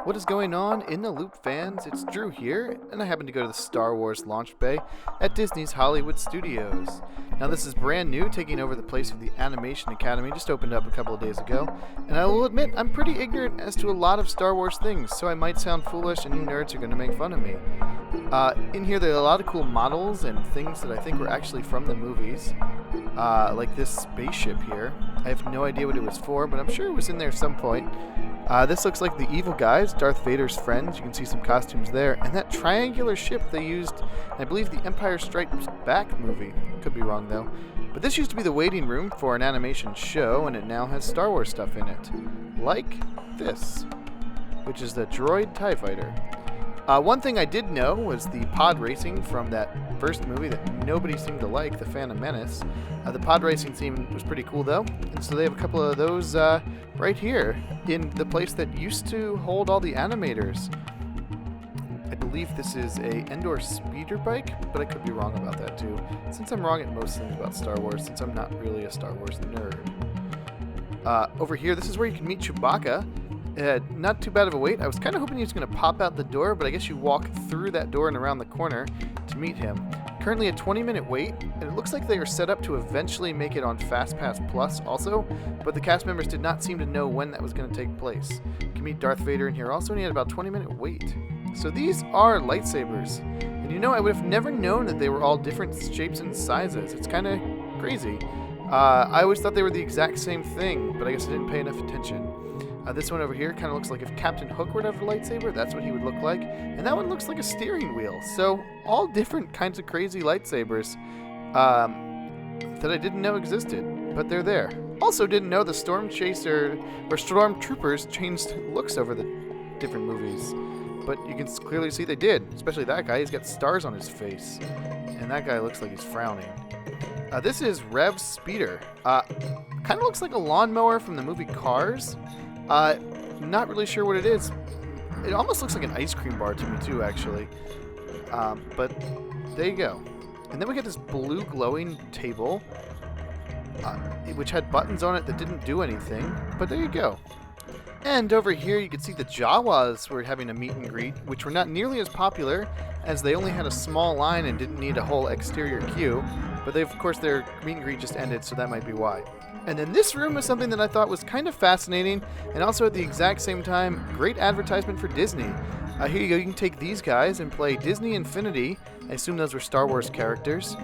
What is going on in the Loop fans? It's Drew here, and I happen to go to the Star Wars launch bay at Disney's Hollywood Studios. Now this is brand new, taking over the place of the Animation Academy, just opened up a couple of days ago, and I will admit I'm pretty ignorant as to a lot of Star Wars things, so I might sound foolish and you nerds are going to make fun of me. In here there are a lot of cool models and things that I think were actually from the movies, like this spaceship here. I have no idea what it was for, but I'm sure it was in there at some point. This looks like the evil guys, Darth Vader's friends. You can see some costumes there. And that triangular ship they used, I believe, the Empire Strikes Back movie. Could be wrong, though. But this used to be the waiting room for an animation show, and it now has Star Wars stuff in it. Like this, which is the droid TIE Fighter. One thing I did know was the pod racing from that first movie that nobody seemed to like, The Phantom Menace. The pod racing scene was pretty cool, though. And so they have a couple of those right here in the place that used to hold all the animators. I believe this is a Endor speeder bike, but I could be wrong about that too. Since I'm wrong at most things about Star Wars, since I'm not really a Star Wars nerd. Over here, this is where you can meet Chewbacca. Not too bad of a wait. I was kind of hoping he was going to pop out the door, but I guess you walk through that door and around the corner to meet him. Currently a 20-minute wait, and it looks like they are set up to eventually make it on FastPass Plus also, but the cast members did not seem to know when that was going to take place. You can meet Darth Vader in here also, and he had about a 20-minute wait. So these are lightsabers, and you know, I would have never known that they were all different shapes and sizes. It's kind of crazy. I always thought they were the exact same thing, but I guess I didn't pay enough attention. This one over here kind of looks like if Captain Hook were to have a lightsaber, that's what he would look like. And that one looks like a steering wheel. So all different kinds of crazy lightsabers that I didn't know existed, but they're there. Also didn't know the Storm Chaser or Stormtroopers changed looks over the different movies. But you can clearly see they did, especially that guy. He's got stars on his face. And that guy looks like he's frowning. This is Rev's Speeder. Kind of looks like a lawnmower from the movie Cars. Not really sure what it is. It almost looks like an ice cream bar to me too, actually. But there you go. And then we get this blue glowing table, which had buttons on it that didn't do anything. But there you go. And over here you can see the Jawas were having a meet and greet, which were not nearly as popular as they only had a small line and didn't need a whole exterior queue. But they, of course, their meet and greet just ended, so that might be why. And then this room is something that I thought was kind of fascinating, and also at the exact same time, great advertisement for Disney. Here you go, you can take these guys and play Disney Infinity. I assume those were Star Wars characters.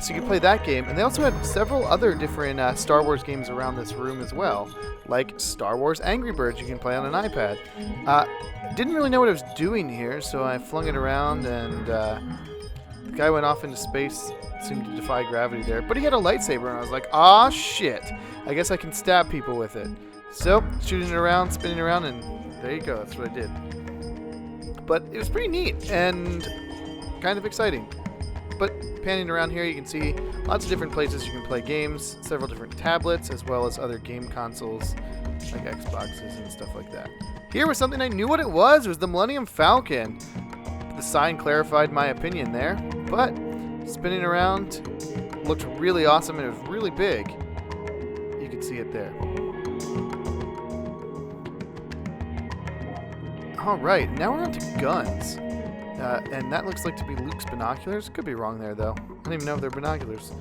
So you can play that game, and they also had several other different Star Wars games around this room as well, like Star Wars Angry Birds you can play on an iPad. Didn't really know what I was doing here, so I flung it around, and the guy went off into space. Seemed to defy gravity there, but he had a lightsaber, and I was like, ah, shit. I guess I can stab people with it. So, shooting it around, spinning around, and there you go. That's what I did. But it was pretty neat and kind of exciting. But panning around here, you can see lots of different places you can play games, several different tablets, as well as other game consoles like Xboxes and stuff like that. Here was something I knew what it was. It was the Millennium Falcon. The sign clarified my opinion there, but spinning around looked really awesome, and it was really big. You can see it there. Alright, now we're on to guns. And that looks like to be Luke's binoculars. Could be wrong there, though. I don't even know if they're binoculars.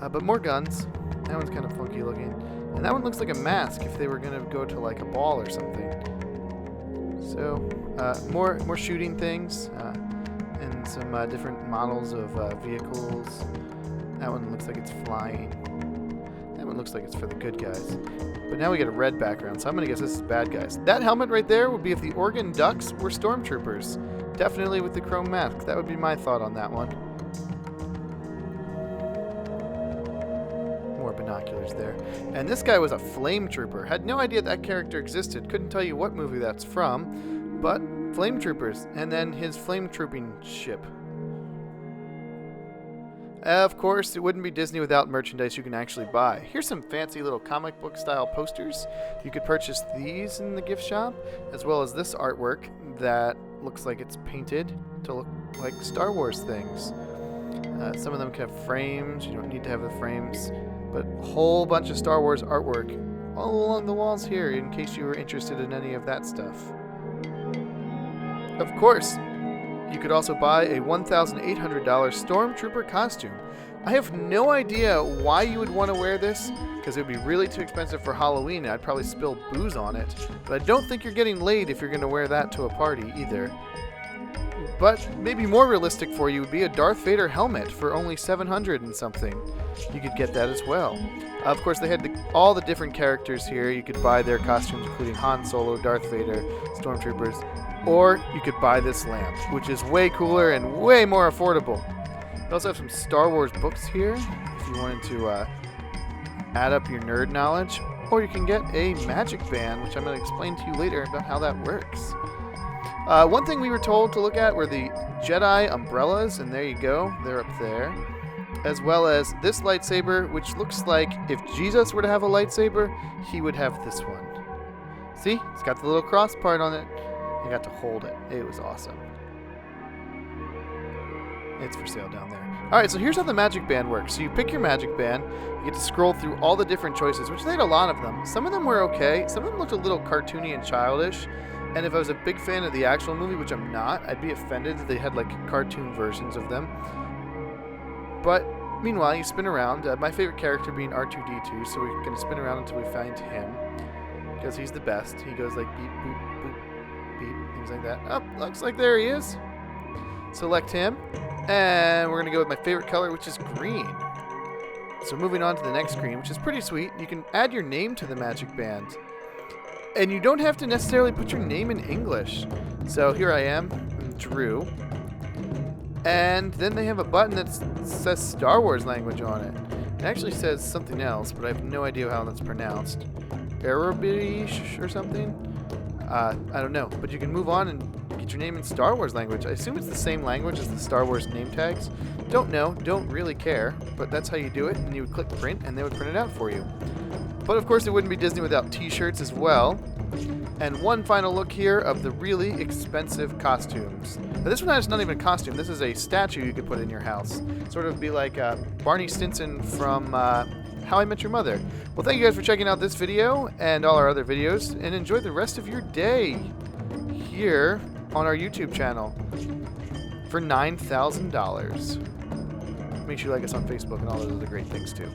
But more guns. That one's kind of funky looking. And that one looks like a mask if they were going to go to like a ball or something. So, more shooting things. And some different models of vehicles. That one looks like it's flying. That one looks like it's for the good guys. But now we get a red background, so I'm going to guess this is bad guys. That helmet right there would be if the Oregon Ducks were stormtroopers. Definitely with the chrome mask. That would be my thought on that one. More binoculars there. And this guy was a flame trooper. Had no idea that character existed. Couldn't tell you what movie that's from. But flame troopers. And then his flame trooping ship. Of course, it wouldn't be Disney without merchandise you can actually buy. Here's some fancy little comic book style posters. You could purchase these in the gift shop, as well as this artwork that looks like it's painted to look like Star Wars things. Some of them can have frames. You don't need to have the frames, but a whole bunch of Star Wars artwork all along the walls here in case you were interested in any of that stuff. of course, you could also buy a $1,800 Stormtrooper costume. I have no idea why you would want to wear this, because it would be really too expensive for Halloween, and I'd probably spill booze on it. But I don't think you're getting laid if you're going to wear that to a party either. But maybe more realistic for you would be a Darth Vader helmet for only $700 and something. You could get that as well. Of course, they had all the different characters here. You could buy their costumes, including Han Solo, Darth Vader, Stormtroopers, or you could buy this lamp, which is way cooler and way more affordable. They also have some Star Wars books here if you wanted to add up your nerd knowledge, or you can get a MagicBand, which I'm going to explain to you later about how that works. One thing we were told to look at were the Jedi umbrellas, and there you go, they're up there. As well as this lightsaber, which looks like if Jesus were to have a lightsaber, he would have this one. See? It's got the little cross part on it. I got to hold it. It was awesome. It's for sale down there. Alright, so here's how the MagicBand works. So you pick your MagicBand, you get to scroll through all the different choices, which they had a lot of them. Some of them were okay, some of them looked a little cartoony and childish. And if I was a big fan of the actual movie, which I'm not, I'd be offended that they had like cartoon versions of them. But meanwhile, you spin around. My favorite character being R2-D2, so we're going to spin around until we find him, because he's the best. He goes like beep, boop, boop, beep, things like that. Oh, looks like there he is. Select him, and we're going to go with my favorite color, which is green. So moving on to the next screen, which is pretty sweet. You can add your name to the MagicBand. And you don't have to necessarily put your name in English. So here I am, Drew. And then they have a button that says Star Wars language on it. It actually says something else, but I have no idea how that's pronounced. Arabish or something? I don't know. But you can move on and get your name in Star Wars language. I assume it's the same language as the Star Wars name tags. Don't know, don't really care, but that's how you do it. And you would click print, and they would print it out for you. But of course, it wouldn't be Disney without t-shirts as well. And one final look here of the really expensive costumes. Now, this one is not even a costume. This is a statue you could put in your house. Sort of be like Barney Stinson from How I Met Your Mother. Well, thank you guys for checking out this video and all our other videos. And enjoy the rest of your day here on our YouTube channel for $9,000. Make sure you like us on Facebook and all those other great things too.